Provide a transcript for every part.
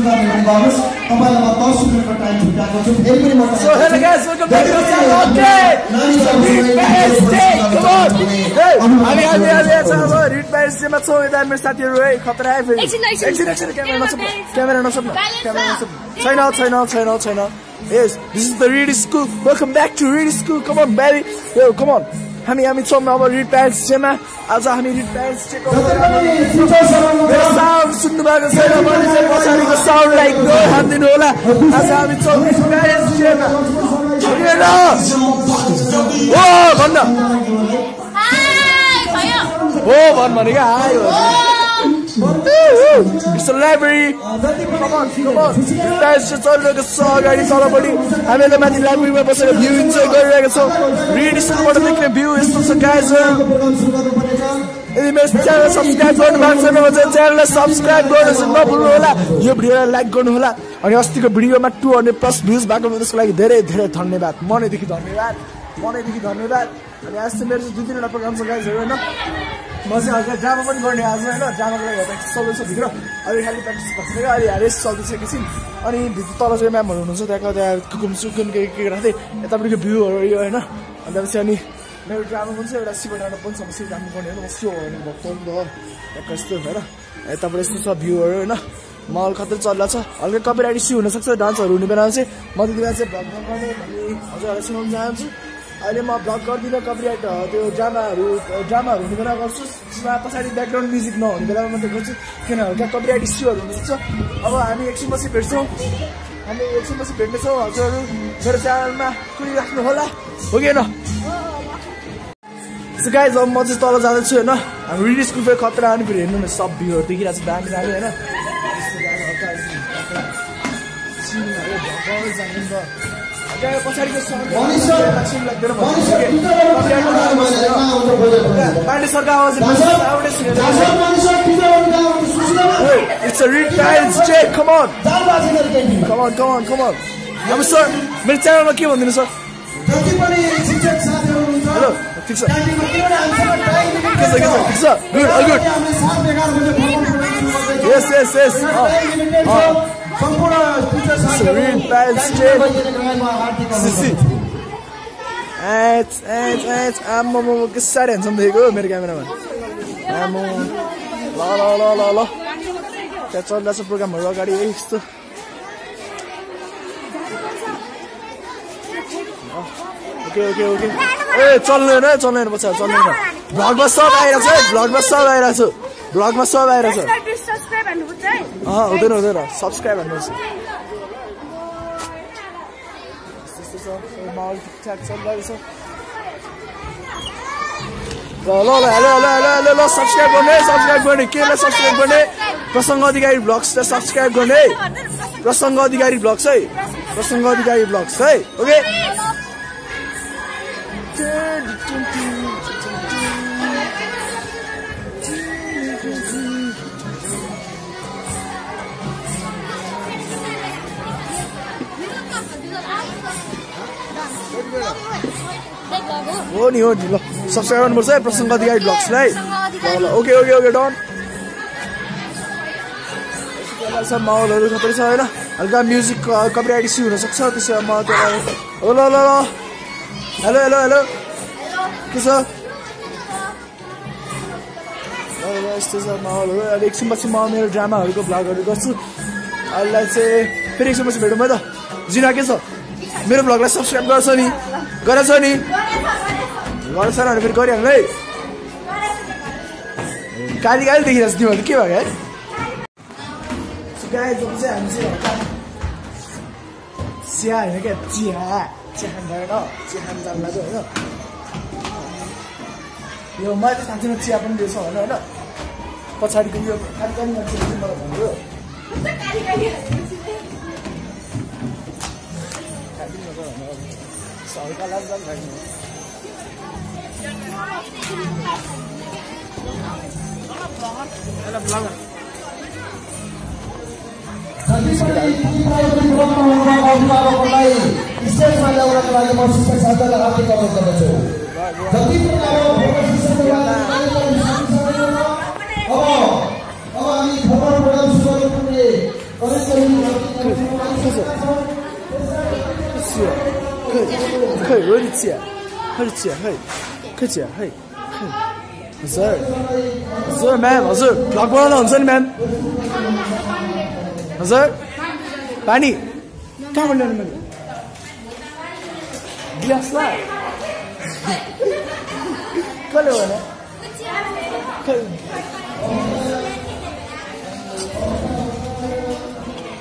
जाने भने गर्नुस् तपाईलाई म 10 मिनेटको टाइम छुट्याएको छु फेरि पनि म So hello guys, welcome back to the channel. Okay. Come on. Hey, हामी रिड प्यारिस मा छौ यता मेरो साथीहरु है खतरा है फेरि एकछिन क्यामेरा नसप्न छैन Yes, this is the Reed School. Welcome back to Reed School. Come on baby. Yo, come on. हामी छौँ अब रिड प्यारिस मा आज हामी रिड प्यारिस चेक साउन्ड सुन्नु भएको छैन भने चाहिँ पछाडिको साउन्डलाई इग्नोर हान्दिनु होला आज हामी छौँ रिड प्यारिस मा ओ भन्न भन भनेको हाय हो It's a library. Come on. Guys, just all the song and all about it. I'm in the library where we view enjoy going so read this what make view is so guys. Channel subscribe गर्नु भएको छैन च्यानललाई subscribe गर्नुस् नभुल्नु होला यो भिडियोलाई like गर्नु होला अनि अस्तिको भिडियोमा 200 प्लस भ्युज भएको त्यसको लागि धेरै धन्यवाद मनैदेखि धन्यवाद अनि आज चाहिँ मेरो 2-3 वटा प्रोग्राम छ गाइजहरु हैन म चाहिँ आज ड्रामा पनि गर्ने आज हैन ड्रामाको लागि प्र्याक्टिस चल्दैछ भित्र अलि खाली प्र्याक्टिस भइसक्यो अलि रेस्ट चल्दैछ एकछिन अनि भित्र तल चाहिँ म्यामहरु हुनुहुन्छ त्यहाँ कुकुम के राख्दै यतापट्टिको भ्यूहरु यो हैन अनि त्यसपछि अनि मेरो ड्रामा पनि छ एउटा सिबटामा पनि समस्या काम गर्ने हैन म सो भने भक्तो नि त कस्तो हैन यताबाट यस्तो छ भ्यूहरु हैन माहौल खतरा चल्ला छ हल्का कपिराइट इस्यु हुन सक्छ डान्सहरु हुने बेला चाहिँ म त्यतिबेला चाहिँ भ्लग गर्ने भन्ने हजुरहरुलाई सुनाउन चाहन्छु अहिले म भ्लग गर्दिन कपिराइट त्यो ड्रामाहरु हुने बेला गर्छु पछाडि ब्याकग्राउन्ड म्युजिक नहुने बेलामा मात्रै गर्छु किन हल्का कपिराइट इस्युहरु हुन सक्छ अब हामी एकछिन पछि भेट्छौं हजुरहरु मेरो च्यानलमा कुरिराख्नु होला हो कि हैन So guys, अब म चाहिँ तल जाँदैछु हैन हामी रिड स्कुल फेरि खतरा अनि फेरि हेर्नु न सब भ्यूहरु देखिरहेको छ दामी हैन पछाडिको पाण्डे सरकार आवाज It's a read guys check come on I'm sir मेरो च्यानलमा के भन्दिनु सर हेलो ठीक छ good all good yes Serene Pals Sisi I'm के साह्रै ह्यान्डसम देखेको मेरो क्यामेरामा ल त्यहाँ चल्दैछ प्रोग्रामहरु अगाडि यस्तो ओके ए चल्दैन पछाडि चल्दैन भ्लगमा सब आइरहेछ हुँदैन सब्स्क्राइब हान्नुहोस् माहौल ठिकठाक चल्दैछ ल सब्स्क्राइब गर्ने केलाई सब्स्क्राइब गर्ने प्रसङ्ग अधिकारी ब्लग्सलाई सब्स्क्राइब गर्ने प्रसङ्ग अधिकारी ब्लग्स है ओके हो नि ल सब्स्क्राइब गर्नुपर्छ है प्रसङ्ग अधिकारी ब्लग्सलाई ल ओके डन सब माहौलहरु खतरा छ हैन हल्का म्युजिक कपिराइट इस्यु हुन सक्छ त्यसो म त्यसलाई ल हेलो के छ यस्तो छ माहौलहरु अहिले एकछिन पछि म मेरो ड्रामाहरुको भ्लगहरु गर्छु अहिले चाहिँ फेरि एकछिन पछि भेटौँ है त जिना के छ मेरो भ्लगलाई सब्स्क्राइब गर्छ नि गरेछ नि गर्छ भने फेरि गरिहाल्नु है काली देखिरहेको छ तिमीहरू के भयो है गाइस अब चाहिँ हामी चाहिँ चिया होइन क्या चिया भएर चिया खान जानु लाग्यो होइन यो मैले चाहिँ साँच्चै चिया पनि दिएछ होइन पछाडिको यो काली मान्छेले चाहिँ मलाई भन्यो हल्का लाग्दा खाइनु स्टेजमा ल्याउनको लागि म शिक्षक साथीलाई हार्दिक अनुरोध गर्दछु जति अब हामी खबर प्रोग्राम सुरु गर्ने खै हो नि चिया खै चिया खै हजुर म्याम हजुर भ्लग बनाउनु हुन्छ नि म्याम हजुर पानी कहाँबाट ल्याउनु मैले गिलासमा कसले भने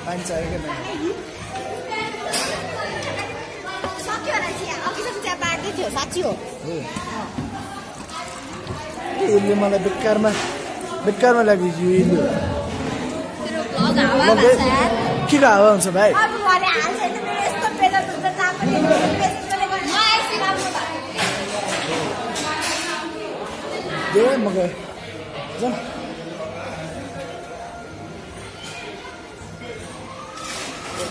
पानी चाहियो क्या यसले मलाई बेकारमा लाग्यो के को हावा हुन्छ भाइ मगर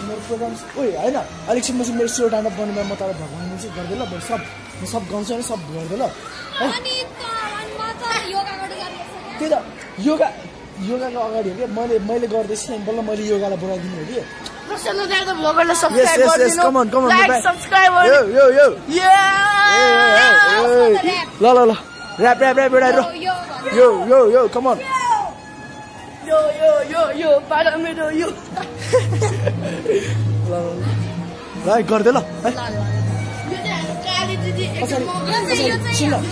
मेरो प्रोग्राम होइन अलिकछिन म चाहिँ मेरो स्टोर डान्डअप गर्नुमा म तपाईँ भगवान् चाहिँ गर्दै ल म सब गाउँछु होइन सब गर्दै ल त्यही त योगाको अगाडि हो कि मैले गर्दैछु नि बल्ल मैले योगालाई बढाइदिनु हो कि ल ऱ्याप एउटा यो कमन यो पारा मेरो यो ल गर्दै ल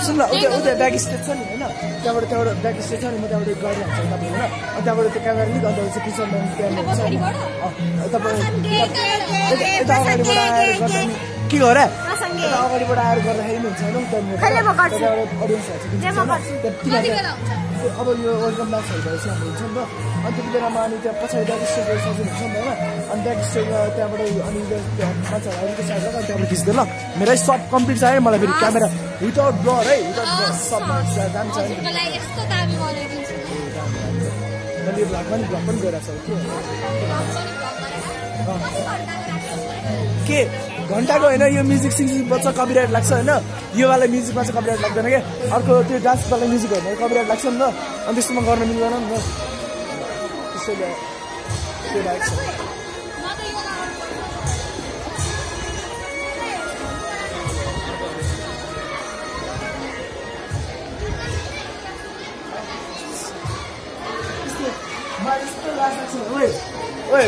सुन उता ब्याक स्टेज छ नि होइन त्यहाँबाट ब्याक स्टेज छ नि म त्यहाँबाट गाडी हाल्छ तपाईँ होइन अनि त्यहाँबाट त्यो क्यामेरा लिक अन्त चाहिँ पिछाडि यता अगाडिबाट आएर गर्दा नि के हो र अगाडिबाट आएर गर्दाखेरि पनि हुन्छ होइन अब यो वेलकम म्याचहरू भएपछि हाम्रो हुन्छ नि त अनि त्यति बेलामा अनि त्यहाँ पछाडि ब्याक स्टेजहरू सजिलो हुन्छ नि त होइन अनि ब्याक स्टेज त्यहाँबाट अनि मान्छेहरू अलिकति साइड लगाएर त्यहाँबाट खिच्दै ल मेरै सब कम्प्लिट छ है मलाई फेरि क्यामेरा विदाउट ब्लर है सब दामी छ मैले भ्लगमा नि भ्लग पनि गरिरहेको छ के घन्टाको होइन यो म्युजिक सिङ्गिङ बच्च कपिराइट लाग्छ होइन योवाला म्युजिकमा चाहिँ कपिराइट लाग्दैन क्या अर्को त्यो डान्सवाला म्युजिक होइन कपिराइट लाग्छ नि त अनि त्यस्तोमा गर्न मिल्दैन नि त त्यसैले त्यो लाग्छ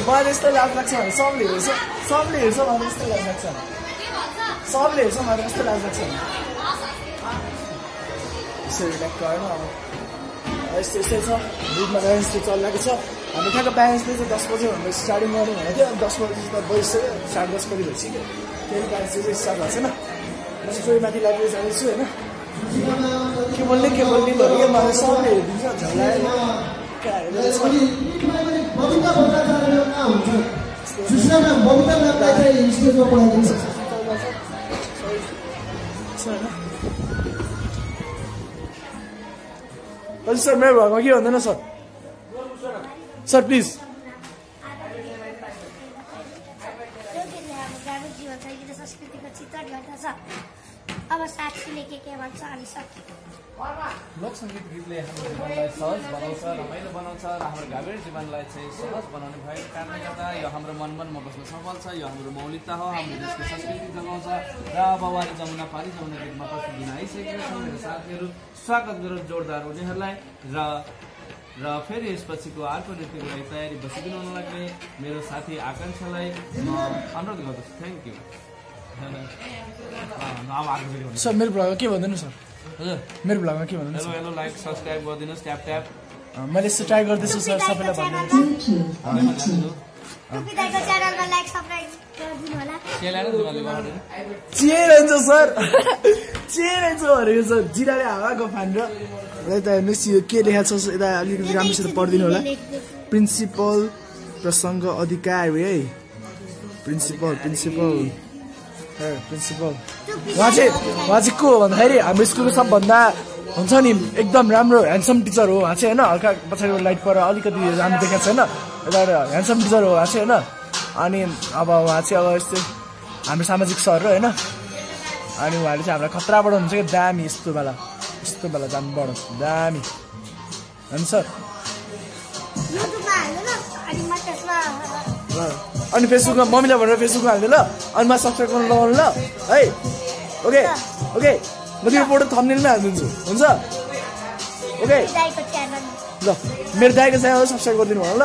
मलाई यस्तो लाज लाग्छ भने सबले हेर्छ मलाई यस्तो लाज लाग्छ सबले हेर्छ मलाई यस्तो लाज लाग्छ यसरी ट्याक्क होइन अब यस्तै छ ग्रुपमा प्यारेन्ट्स डे चलिरहेको छ हाम्रो ठ्याक्क प्यारेन्ट्स डे चाहिँ 10 बजी भनेर स्टार्टिङ गर्नु भनेको थियो 10 बजी त भइसक्यो 10:30 बजी भइसक्यो त्यही प्यारेन्ट्स डे चाहिँ स्टार्ट भएको छैन म चाहिँ फेरि माथि लाइब्रेरी जाँदैछु होइन के बोल्ने भयो क्या मलाई सबले हेरिदिन्छ झल्लाएर सर मेरो घरमा के भन्दैन सर प्लिज अब साथीले के भन्छ अनि सक्यो लोक सङ्गीत गीतले हाम्रो जीवनलाई सहज बनाउँछ रमाइलो बनाउँछ र हाम्रो ग्रामीण जीवनलाई चाहिँ सहज बनाउने भएको कारणले गर्दा यो हाम्रो मनमा बस्न सफल छ यो हाम्रो मौलिकता हो हाम्रो देशको संस्कृति जगाउँछ र अब वारी जमुना पारी जमुना गीतमा प्रस्तुत दिन आइसकेका छन् मेरो साथीहरू स्वागत गरौँ जोरदार उनीहरूलाई र फेरि यसपछिको अर्को नृत्यको लागि तयारी बसिदिनु लाग्ने मेरो साथी आकाङ्क्षालाई म अनुरोध गर्दछु थ्याङ्क यू सर मेरो भ्लगमा के भन्दैन सर हजुर मेरो भ्लगमा के भन्नु हेलो लाइक सब्स्क्राइब गरिदिनुहोस् ट्याप मैले यस्तो ट्राई गर्दैछु सर सबैलाई भनिदिनुहोस् चेरन्छ सर चेरन्छ भनेको सर जिराले हावाको फान र यता हेर्नुहोस् यो के लेखाएको छ यता अलिकति राम्रोसित पढिदिनु होला प्रिन्सिपल प्रसङ्ग अधिकारी है प्रिन्सिपल उहाँ चाहिँ को हो भन्दाखेरि हाम्रो स्कुलको सबभन्दा हुन्छ नि एकदम राम्रो ह्यान्डसम टिचर हो उहाँ चाहिँ होइन हल्का पछाडिको लाइट पर अलिकति राम्रो देखाएको छैन यता ह्यान्डसम टिचर हो उहाँ चाहिँ होइन अनि अब उहाँ चाहिँ अब यस्तै हाम्रो सामाजिक सर होइन अनि उहाँले चाहिँ हामीलाई खतरा बढाउनुहुन्छ क्या दामी यस्तो बेला दामी बढाउँछ दामी होइन सर अनि फेसबुकमा मम्मीलाई भनेर फेसबुकमा हाल्ने ल अनि म सब्सक्राइब गर्नु लगाउनु ल है ओके ओके म त्यो फोटो थम्बनेलमै हालिदिन्छु हुन्छ ओके ल मेरो दाइको च्यानल सब्सक्राइब गरिदिनु भन ल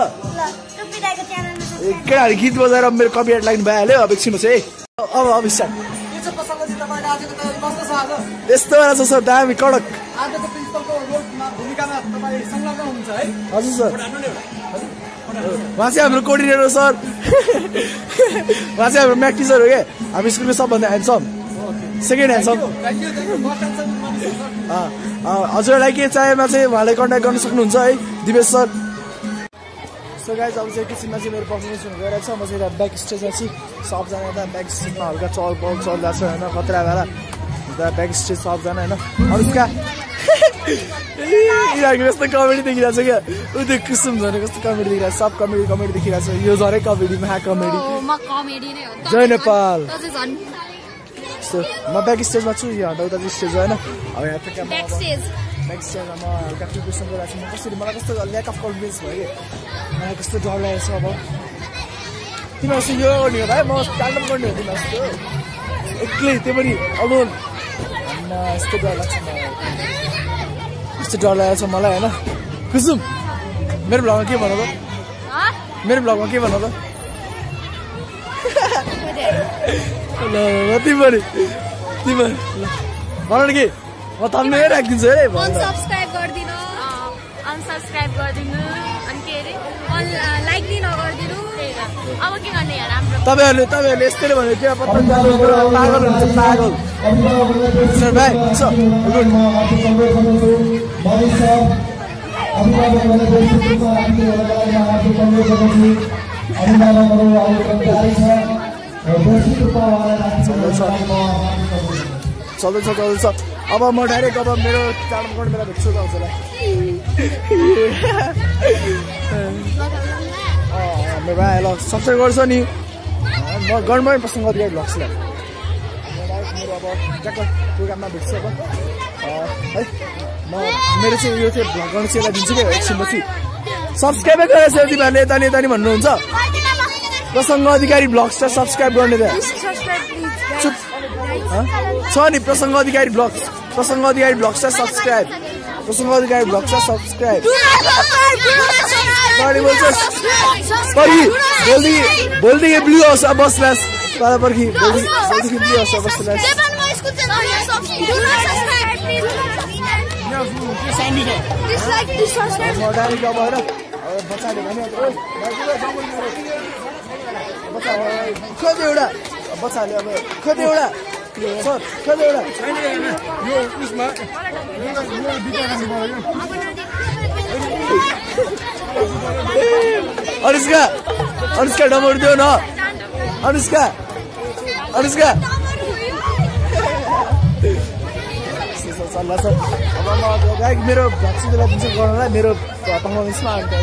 केटाहरू गीत बजाएर मेरो कपिराइट लाग्नु भइहाल्यो अब एकछिनमा चाहिँ अब स्टार्ट यस्तो रहेछ सर दामी कडक हजुर सर उहाँ चाहिँ हाम्रो कोअर्डिनेटर सर उहाँ चाहिँ हाम्रो म्याथ टिचर हो क्या हाम्रो स्कुलको सबभन्दा ह्यान्डसम सेकेन्ड ह्यान्डसम हजुरहरूलाई के चाहिएमा चाहिँ उहाँलाई कन्ट्याक्ट गर्न सक्नुहुन्छ है दिवेश सर सो गाइज अब चाहिँ एकैछिनमा चाहिँ मेरो पर्फर्मेन्स हुनु गइरहेको छ म चाहिँ ब्याक स्टेजमा छु सबजना यता ब्याक स्टेजमा हल्का चलपल चलिरहेको छ होइन खतरा भएर ब्याक स्टेज सबजना होइन अनुष्का यिनीहरूको कस्तो कमेडी देखिरहेको छ क्या ऊ त्यो कुसुम झन् कस्तो कमेडी देखिरहेको छ सब कमेडी देखिरहेको छ यो झरै कमेडी महा कमेडी जय नेपाल सो म ब्याक स्टेजमा छु यो हटाउँदा चाहिँ स्टेज होइन अब यहाँ ब्याक स्टेजमा म हल्का प्रिपरेसन गरिरहेको छु म कसरी मलाई कस्तो ल्याक अफ कन्फिडेन्स भयो कि मलाई कस्तो डर लागेको छ अब तिमीहरू चाहिँ यो गर्ने हो भाइ म स्ट्यान्डअप गर्ने हो तिमीहरू जस्तो एक्लै त्यो पनि अलोन यस्तो डर लाग्छ यस्तो डर लागेको छ मलाई होइन कुसुम मेरो भ्लगमा के भन त मेरो भ्लगमा के भन त ल तिमीहरू भन न के म थम्ने राखिदिन्छु है अनसब्स्क्राइब गरिदिनु अनसब्स्क्राइब गरिदिनु अनि के अरे लाइक दिन नगरिदिनु अब के गर्ने यार हाम्रो तपाईँहरूले यस्तै भने त्यो पागल हुन्छ पागल सर भाइ चल्दैछ अब म डाइरेक्ट अब मेरो चाडमा गर्ने बेला भेट्छु त हजुरलाई मेरो भाइ ल सब्सक्राइब गर्छ नि म गणमै प्रसङ्ग अधिकारी भ्लग्सलाई मेरो अब ट्याक्क प्रोग्राममा भेट्छु अब है म मेरो चाहिँ यो चाहिँ भ्लग गर्नु चाहिँ दिन्छु क्या एकछिनपछि सब्सक्राइबै गरेर चाहिँ तिमीहरूले यता नि भन्नुहुन्छ प्रसङ्ग अधिकारी भ्लग्स चाहिँ सब्सक्राइब गर्ने त छ नि प्रसङ्ग अधिकारी भ्लग्स चाहिँ सब्सक्राइब प्रसङ्ग अधिकारी भ्लग्स चाहिँ सब्सक्राइब बोल्दै ब्लू हाउस अब बस्लास पारा पर्खी बोल्दै ब्लू हाउस अब बस्लास बच्चाहरूले अब खोज्यो एउटा सर खोज्यो एउटा अनुष्का डमरू देऊ न अनुष्का सल्लाह सर अब म गाइक मेरो भक्सिँदै दिन्छु गर्नलाई मेरो पर्फर्मेन्समा ओके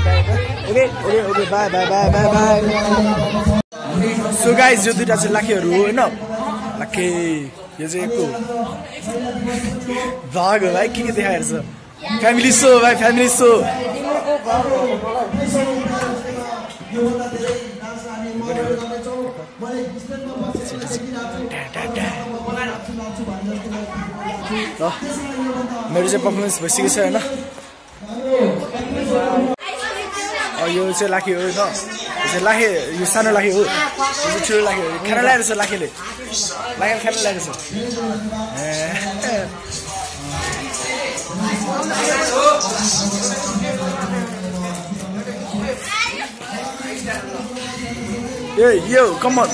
बाई सो गाइज यो दुइटा चाहिँ लाखेहरू हो होइन लाखे यो चाहिँ एकको भाग हो भाइ के देखाएको छ फ्यामिली सो भाइ फ्यामिली सो मेरो चाहिँ पर्फर्मेन्स भइसकेको छ होइन यो चाहिँ लाखे हो होइन लाखे यो सानो लाखे हो यो चाहिँ ठुलो लाखे हो खाना ल्याएर छ लाखेले खाना ल्याएर छ यो कम अन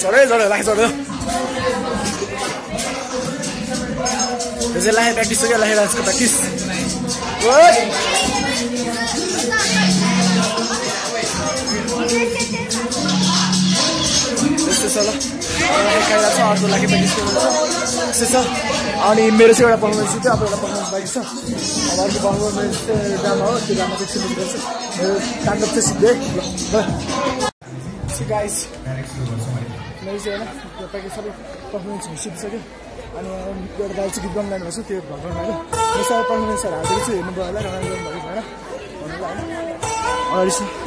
चढ्यो लाखे चढ्यो यो चाहिँ लाखे प्र्याक्टिस हो क्या लाखे डान्सको प्र्याक्टिस यस्तो छ ल खाइरहेको छ अर्को लाखे प्र्याक्टिस गर्नुहुन्छ यस्तो छ अनि मेरो चाहिँ एउटा पर्फर्मेन्स थियो अब एउटा पर्फर्मेन्स बाँकी छ अब अर्को पर्फर्मेन्स चाहिँ ड्रामा हो त्यो ड्रामा चाहिँ सिक्नु पर्छ मेरो ताण्डव चाहिँ सिक्दै ल गाइस मेरो चाहिँ होइन त्यो प्याकेज सबै पर्फर्मेन्स सिकिसक्यो अनि एउटा दाइ चाहिँ गीत गाउनु भएको छ त्यो भर्खर होइन म सबै पर्फर्मेन्सहरू हालेको छु हेर्नुभयो होला रमाइलो गर्नुभएको भएर भन्नुलाई होइन अगाडि छ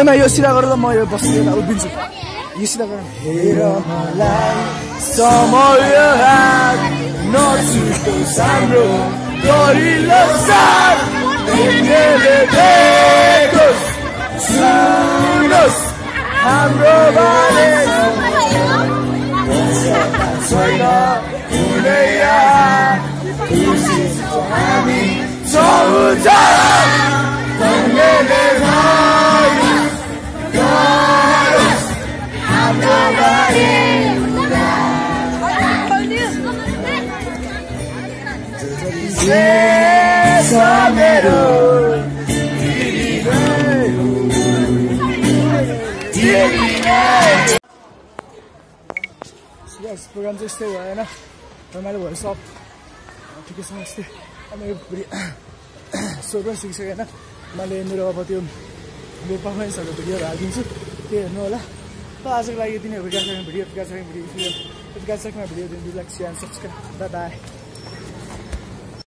होइन यो सिधा गरेर म यो बस्छु उभिन्छु यो सिधा गरेर हेर मलाई समय हात नछुटोस् हाम्रो गरिलो साथ सुनोस् हाम्रो बारे छैन कुनै हामी छौँ हाम्रो बारे मेरो प्रोग्राम चाहिँ यस्तै भएन रमाइलो भयो सब ठिकैसँग यस्तै अब यो स्वर पनि सिकिसकेन मैले मेरो अब त्यो पर्फर्मेन्सहरू भिडियोहरू हालिदिन्छु त्यो हेर्नु होला ल आजको लागि तिनीहरू भिडियो भिडियो दिनु like and subscribe by by